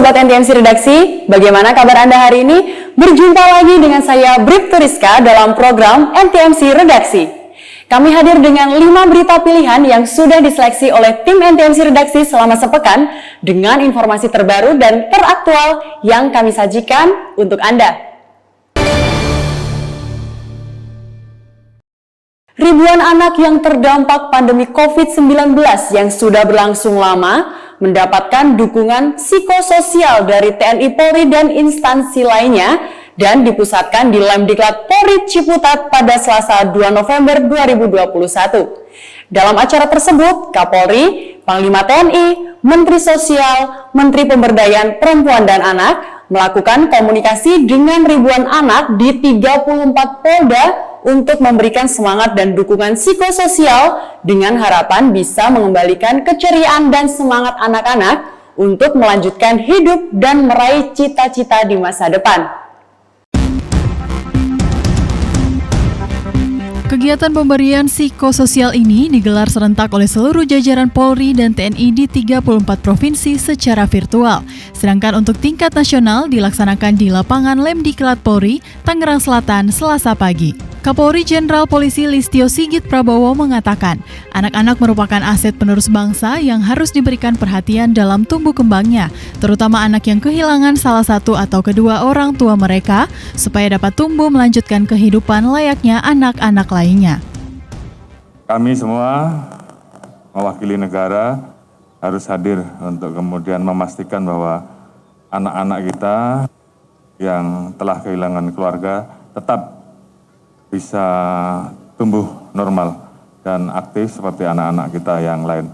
Sobat NTMC Redaksi, bagaimana kabar Anda hari ini? Berjumpa lagi dengan saya Bribtu Rizka dalam program NTMC Redaksi. Kami hadir dengan 5 berita pilihan yang sudah diseleksi oleh tim NTMC Redaksi selama sepekan dengan informasi terbaru dan teraktual yang kami sajikan untuk Anda. Ribuan anak yang terdampak pandemi COVID-19 yang sudah berlangsung lama mendapatkan dukungan psikososial dari TNI Polri dan instansi lainnya dan dipusatkan di Lemdiklat Polri Ciputat pada Selasa 2 November 2021. Dalam acara tersebut, Kapolri, Panglima TNI, Menteri Sosial, Menteri Pemberdayaan Perempuan dan Anak melakukan komunikasi dengan ribuan anak di 34 Polda untuk memberikan semangat dan dukungan psikososial dengan harapan bisa mengembalikan keceriaan dan semangat anak-anak untuk melanjutkan hidup dan meraih cita-cita di masa depan. Kegiatan pemberian psikososial ini digelar serentak oleh seluruh jajaran Polri dan TNI di 34 provinsi secara virtual. Sedangkan untuk tingkat nasional dilaksanakan di lapangan Lemdiklat Polri, Tangerang Selatan, Selasa pagi. Kapolri Jenderal Polisi Listio Sigit Prabowo mengatakan, anak-anak merupakan aset penerus bangsa yang harus diberikan perhatian dalam tumbuh kembangnya, terutama anak yang kehilangan salah satu atau kedua orang tua mereka, supaya dapat tumbuh melanjutkan kehidupan layaknya anak-anak lainnya. Kami semua mewakili negara harus hadir untuk kemudian memastikan bahwa anak-anak kita yang telah kehilangan keluarga tetap bisa tumbuh normal dan aktif seperti anak-anak kita yang lain.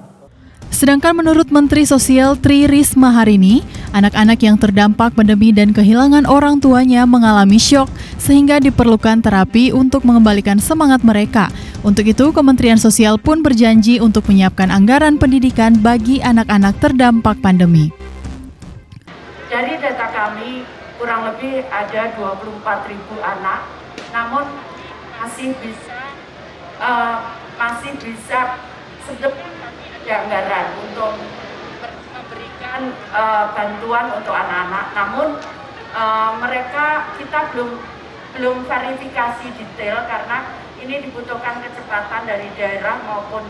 Sedangkan menurut Menteri Sosial Tri Risma hari ini, anak-anak yang terdampak pandemi dan kehilangan orang tuanya mengalami syok sehingga diperlukan terapi untuk mengembalikan semangat mereka. Untuk itu, Kementerian Sosial pun berjanji untuk menyiapkan anggaran pendidikan bagi anak-anak terdampak pandemi. Dari data kami, kurang lebih ada 24.000 anak, namun masih bisa sedikit anggaran untuk memberikan bantuan untuk anak-anak. Namun kita belum verifikasi detail karena ini dibutuhkan kecepatan dari daerah maupun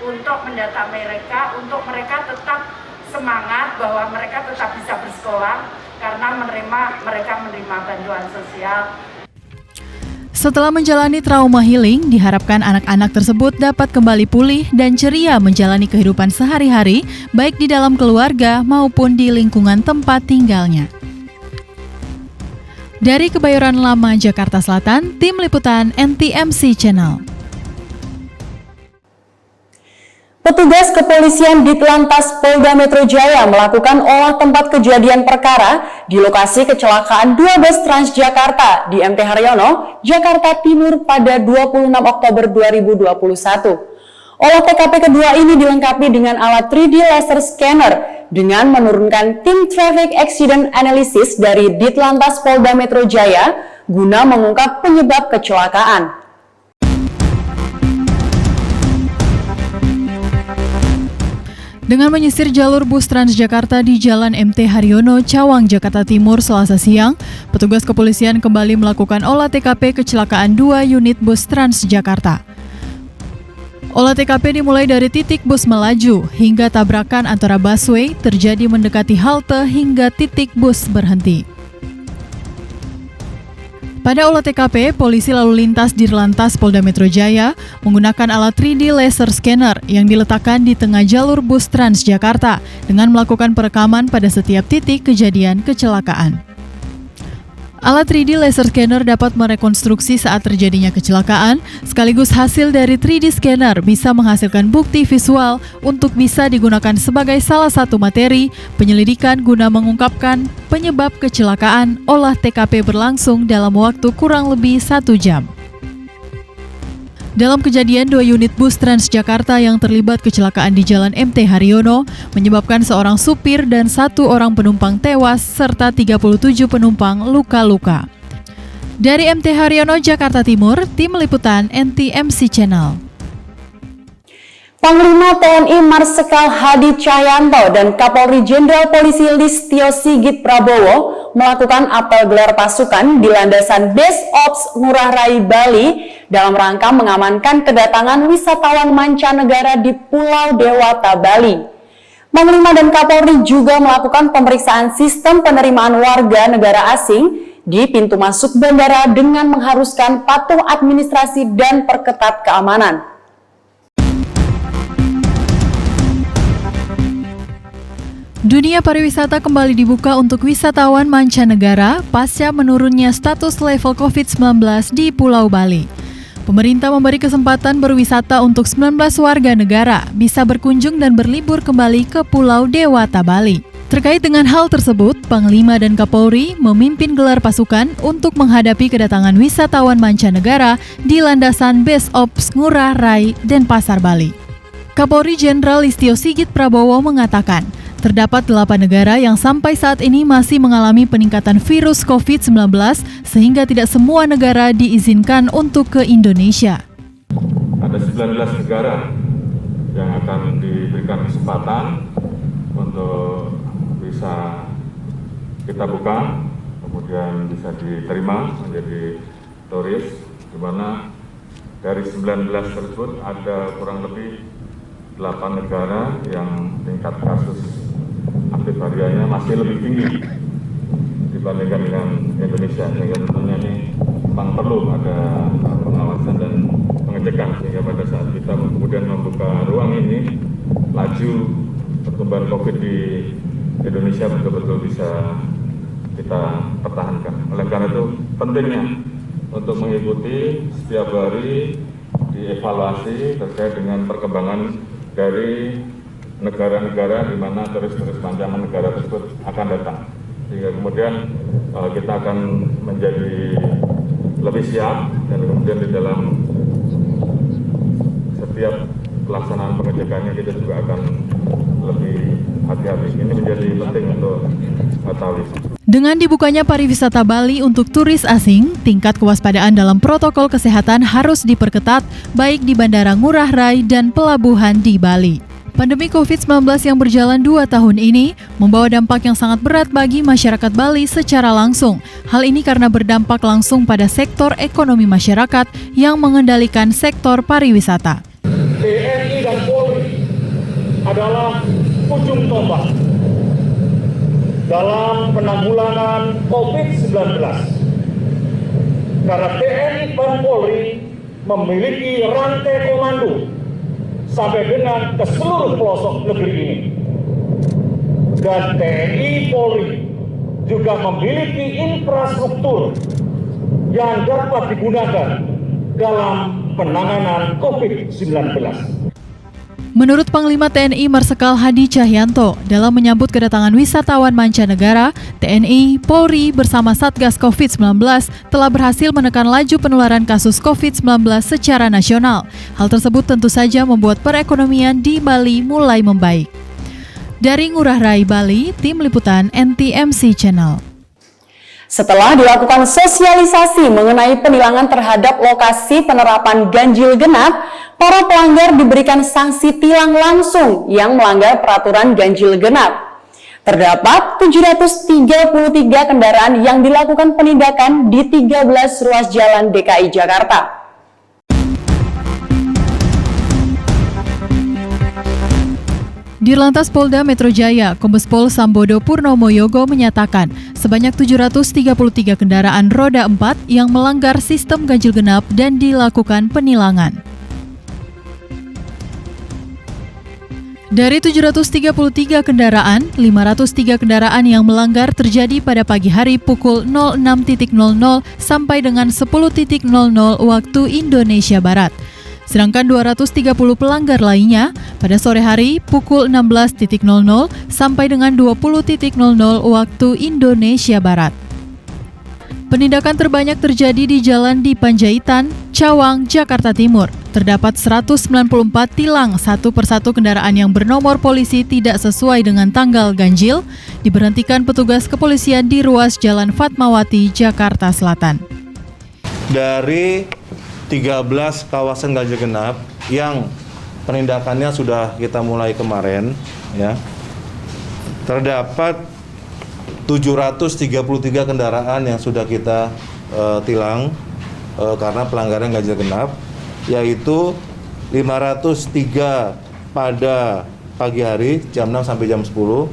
untuk mendata mereka, untuk mereka tetap semangat bahwa mereka tetap bisa bersekolah karena mereka menerima bantuan sosial. Setelah menjalani trauma healing, diharapkan anak-anak tersebut dapat kembali pulih dan ceria menjalani kehidupan sehari-hari, baik di dalam keluarga maupun di lingkungan tempat tinggalnya. Dari Kebayoran Lama, Jakarta Selatan, Tim Liputan NTMC Channel. Petugas kepolisian Ditlantas Polda Metro Jaya melakukan olah tempat kejadian perkara di lokasi kecelakaan 2 bus Transjakarta di MT Haryono, Jakarta Timur pada 26 Oktober 2021. Olah TKP kedua ini dilengkapi dengan alat 3D laser scanner dengan menurunkan tim Traffic Accident Analysis dari Ditlantas Polda Metro Jaya guna mengungkap penyebab kecelakaan. Dengan menyisir jalur bus Transjakarta di Jalan MT Haryono, Cawang, Jakarta Timur, Selasa siang, petugas kepolisian kembali melakukan olah TKP kecelakaan 2 unit bus Transjakarta. Olah TKP dimulai dari titik bus melaju hingga tabrakan antara busway terjadi mendekati halte hingga titik bus berhenti. Pada olah TKP, polisi lalu lintas Dirlantas Polda Metro Jaya menggunakan alat 3D laser scanner yang diletakkan di tengah jalur bus Transjakarta dengan melakukan perekaman pada setiap titik kejadian kecelakaan. Alat 3D laser scanner dapat merekonstruksi saat terjadinya kecelakaan, sekaligus hasil dari 3D scanner bisa menghasilkan bukti visual untuk bisa digunakan sebagai salah satu materi penyelidikan guna mengungkapkan penyebab kecelakaan. Olah TKP berlangsung dalam waktu kurang lebih 1 jam. Dalam kejadian 2 unit bus Transjakarta yang terlibat kecelakaan di Jalan MT Haryono menyebabkan seorang supir dan 1 orang penumpang tewas serta 37 penumpang luka-luka. Dari MT Haryono, Jakarta Timur, Tim Liputan NTMC Channel. Panglima TNI Marsikal Hadi Cahyanto dan Kapolri Jenderal Polisi Listio Sigit Prabowo melakukan apel gelar pasukan di landasan Base Ops Ngurah Rai, Bali dalam rangka mengamankan kedatangan wisatawan mancanegara di Pulau Dewata, Bali. Panglima dan Kapolri juga melakukan pemeriksaan sistem penerimaan warga negara asing di pintu masuk bandara dengan mengharuskan patuh administrasi dan perketat keamanan. Dunia pariwisata kembali dibuka untuk wisatawan mancanegara pasca menurunnya status level COVID-19 di Pulau Bali. Pemerintah memberi kesempatan berwisata untuk 19 warga negara bisa berkunjung dan berlibur kembali ke Pulau Dewata, Bali. Terkait dengan hal tersebut, Panglima dan Kapolri memimpin gelar pasukan untuk menghadapi kedatangan wisatawan mancanegara di landasan Base Ops Ngurah Rai, Denpasar, Bali. Kapolri Jenderal Listio Sigit Prabowo mengatakan, terdapat 8 negara yang sampai saat ini masih mengalami peningkatan virus COVID-19 sehingga tidak semua negara diizinkan untuk ke Indonesia. Ada 19 negara yang akan diberikan kesempatan untuk bisa kita buka, kemudian bisa diterima menjadi turis, di mana dari 19 tersebut ada kurang lebih 8 negara yang tingkat kasus aktif hariannya masih lebih tinggi dibandingkan dengan Indonesia, sehingga tentunya ini memang perlu ada pengawasan dan pengecekan sehingga pada saat kita kemudian membuka ruang ini, laju pertumbuhan COVID di Indonesia betul-betul bisa kita pertahankan. Oleh karena itu pentingnya untuk mengikuti setiap hari dievaluasi terkait dengan perkembangan dari negara-negara di mana turis-turis mancanegara tersebut akan datang, sehingga kemudian kita akan menjadi lebih siap dan kemudian di dalam setiap pelaksanaan pengecekannya kita juga akan lebih hati-hati. Ini menjadi penting untuk ketahui. Dengan dibukanya pariwisata Bali untuk turis asing, tingkat kewaspadaan dalam protokol kesehatan harus diperketat baik di Bandara Ngurah Rai dan pelabuhan di Bali. Pandemi COVID-19 yang berjalan 2 tahun ini membawa dampak yang sangat berat bagi masyarakat Bali secara langsung. Hal ini karena berdampak langsung pada sektor ekonomi masyarakat yang mengendalikan sektor pariwisata. TNI dan Polri adalah ujung tombak dalam penanggulangan COVID-19. Karena TNI dan Polri memiliki rantai komando sampai dengan ke seluruh pelosok negeri ini. Dan TNI Polri juga memiliki infrastruktur yang dapat digunakan dalam penanganan COVID-19. Menurut Panglima TNI Marsikal Hadi Cahyanto, dalam menyambut kedatangan wisatawan mancanegara, TNI, Polri bersama Satgas COVID-19 telah berhasil menekan laju penularan kasus COVID-19 secara nasional. Hal tersebut tentu saja membuat perekonomian di Bali mulai membaik. Dari Ngurah Rai, Bali, Tim Liputan NTMC Channel. Setelah dilakukan sosialisasi mengenai penilangan terhadap lokasi penerapan ganjil genap, para pelanggar diberikan sanksi tilang langsung yang melanggar peraturan ganjil genap. Terdapat 733 kendaraan yang dilakukan penindakan di 13 ruas jalan DKI Jakarta. Dirlantas Polda Metro Jaya, Kombes Pol Sambodo Purnomo Yogo menyatakan sebanyak 733 kendaraan roda 4 yang melanggar sistem ganjil genap dan dilakukan penilangan. Dari 733 kendaraan, 503 kendaraan yang melanggar terjadi pada pagi hari pukul 06.00 sampai dengan 10.00 waktu Indonesia Barat. Sedangkan 230 pelanggar lainnya pada sore hari pukul 16.00 sampai dengan 20.00 waktu Indonesia Barat. Penindakan terbanyak terjadi di Jalan di Panjaitan, Cawang, Jakarta Timur. Terdapat 194 tilang satu persatu kendaraan yang bernomor polisi tidak sesuai dengan tanggal ganjil, diberhentikan petugas kepolisian di ruas Jalan Fatmawati, Jakarta Selatan. Dari 13 kawasan ganjil genap yang penindakannya sudah kita mulai kemarin, ya. Terdapat 733 kendaraan yang sudah kita tilang karena pelanggaran ganjil genap, yaitu 503 pada pagi hari jam 6 sampai jam 10,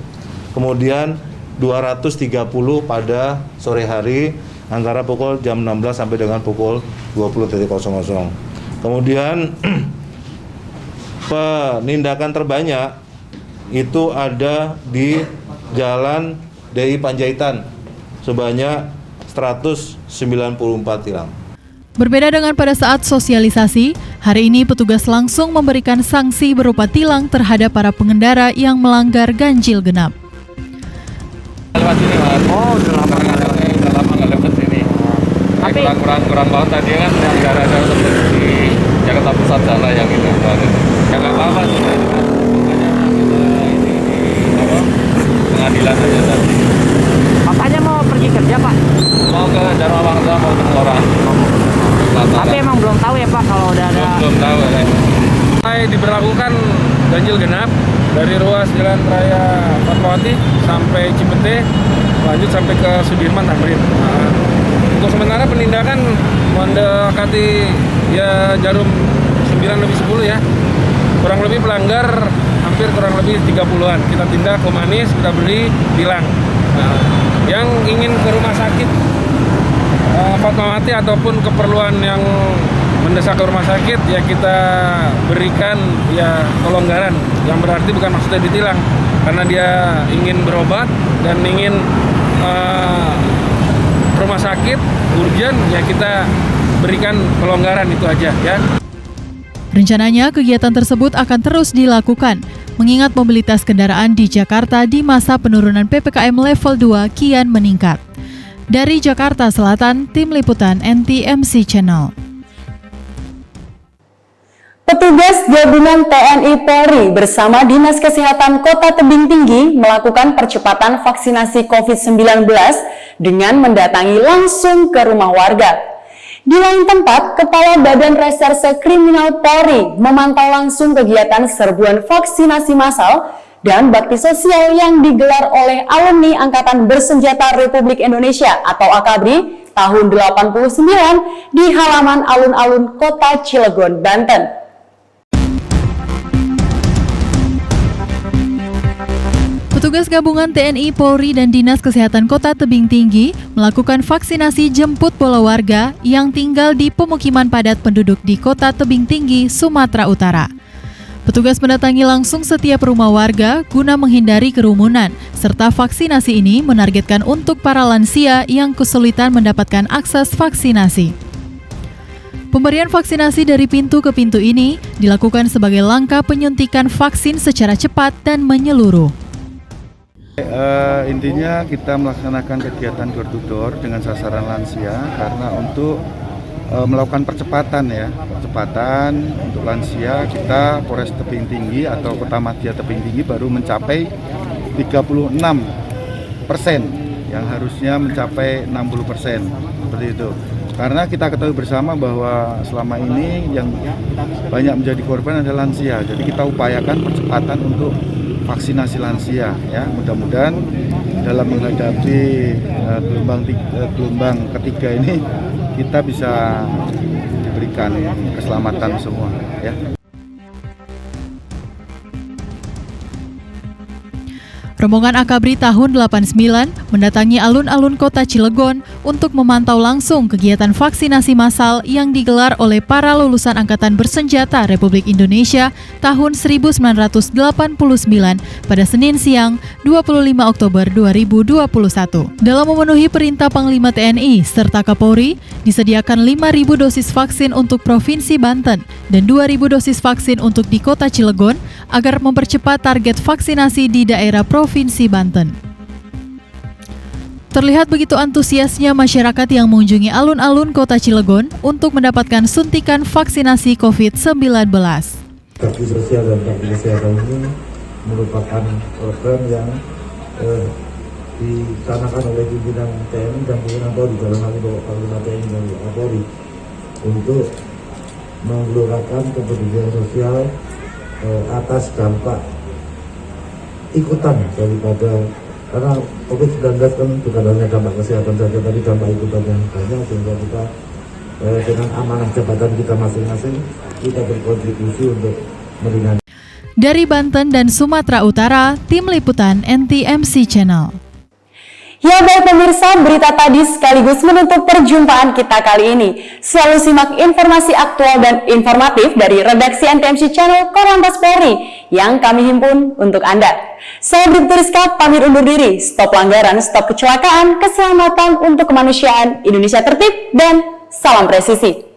kemudian 230 pada sore hari antara pukul jam 16 sampai dengan pukul 20.00. Kemudian penindakan terbanyak itu ada di Jalan DI Panjaitan sebanyak 194 tilang. Berbeda dengan pada saat sosialisasi, hari ini petugas langsung memberikan sanksi berupa tilang terhadap para pengendara yang melanggar ganjil genap. Lewat sini, Mas. Oh, udah lama nggak lewat sini. Tapi kurang banget tadi kan yang gara-gara di Jakarta Pusat sana yang itu banget. Ya nggak apa-apa sih, makanya ini apa pengadilan aja tadi. Papanya mau pergi kerja, Pak? Mau ke Dharma Wangsa, mau ke Kelora. Tapi emang belum tahu ya, Pak, kalau udah ada. Belum tahu ya. Mulai diberlakukan ganjil genap dari ruas Jalan Raya Fatmawati sampai Cipete, lanjut sampai ke Sudirman Tamrin. Nah, untuk sementara penindakan mendekati ya jarum 9:10 ya. Kurang lebih pelanggar hampir kurang lebih 30-an. Kita tindak, humanis, kita beri, tilang. Nah, yang ingin ke rumah sakit Fatmawati ataupun keperluan yang mendesak ke rumah sakit ya kita berikan ya kelonggaran, yang berarti bukan maksudnya ditilang karena dia ingin berobat dan ingin rumah sakit urgent ya kita berikan kelonggaran, itu aja ya. Rencananya kegiatan tersebut akan terus dilakukan mengingat mobilitas kendaraan di Jakarta di masa penurunan PPKM level 2 kian meningkat. Dari Jakarta Selatan, Tim Liputan NTMC Channel. Petugas gabungan TNI Polri bersama Dinas Kesehatan Kota Tebing Tinggi melakukan percepatan vaksinasi COVID-19 dengan mendatangi langsung ke rumah warga. Di lain tempat, Kepala Badan Reserse Kriminal Polri memantau langsung kegiatan serbuan vaksinasi massal dan bakti sosial yang digelar oleh alumni Angkatan Bersenjata Republik Indonesia atau AKABRI tahun 89 di halaman alun-alun Kota Cilegon, Banten. Petugas gabungan TNI, Polri, dan Dinas Kesehatan Kota Tebing Tinggi melakukan vaksinasi jemput bola warga yang tinggal di pemukiman padat penduduk di Kota Tebing Tinggi, Sumatera Utara. Petugas mendatangi langsung setiap rumah warga guna menghindari kerumunan, serta vaksinasi ini menargetkan untuk para lansia yang kesulitan mendapatkan akses vaksinasi. Pemberian vaksinasi dari pintu ke pintu ini dilakukan sebagai langkah penyuntikan vaksin secara cepat dan menyeluruh. Intinya kita melaksanakan kegiatan door to door dengan sasaran lansia karena untuk melakukan percepatan untuk lansia. Kita Polres Tebing Tinggi atau Kota Madya Tebing Tinggi baru mencapai 36% yang harusnya mencapai 60%, seperti itu. Karena kita ketahui bersama bahwa selama ini yang banyak menjadi korban adalah lansia. Jadi kita upayakan percepatan untuk vaksinasi lansia ya. Mudah-mudahan dalam menghadapi gelombang ketiga ini kita bisa diberikan keselamatan semua ya. Rombongan AKABRI tahun 89 mendatangi alun-alun Kota Cilegon untuk memantau langsung kegiatan vaksinasi massal yang digelar oleh para lulusan Angkatan Bersenjata Republik Indonesia tahun 1989 pada Senin siang 25 Oktober 2021. Dalam memenuhi perintah Panglima TNI serta Kapolri, disediakan 5.000 dosis vaksin untuk Provinsi Banten dan 2.000 dosis vaksin untuk di Kota Cilegon agar mempercepat target vaksinasi di daerah Provinsi Banten. Terlihat begitu antusiasnya masyarakat yang mengunjungi alun-alun Kota Cilegon untuk mendapatkan suntikan vaksinasi COVID-19. Bakti sosial dan bakti kesehatan ini merupakan program yang dicanangkan oleh pimpinan TNI dan pimpinan Polri dalam hal ini Panglima TNI dan Polri untuk menggelorakan kepedulian sosial atas dampak ikutan daripada, karena COVID-19 kan bukan hanya dampak kesehatan saja, tapi dampak ikutan yang banyak, sehingga kita dengan amanah jabatan kita masing-masing, kita berkontribusi untuk meringankan. Dari Banten dan Sumatera Utara, Tim Liputan NTMC Channel. Ya baik pemirsa, berita tadi sekaligus menutup perjumpaan kita kali ini. Selalu simak informasi aktual dan informatif dari redaksi NTMC Channel Korlantas Polri yang kami himpun untuk Anda. Saya Bribtu Rizka pamit undur diri. Stop pelanggaran, stop kecelakaan, keselamatan untuk kemanusiaan, Indonesia tertib, dan salam presisi.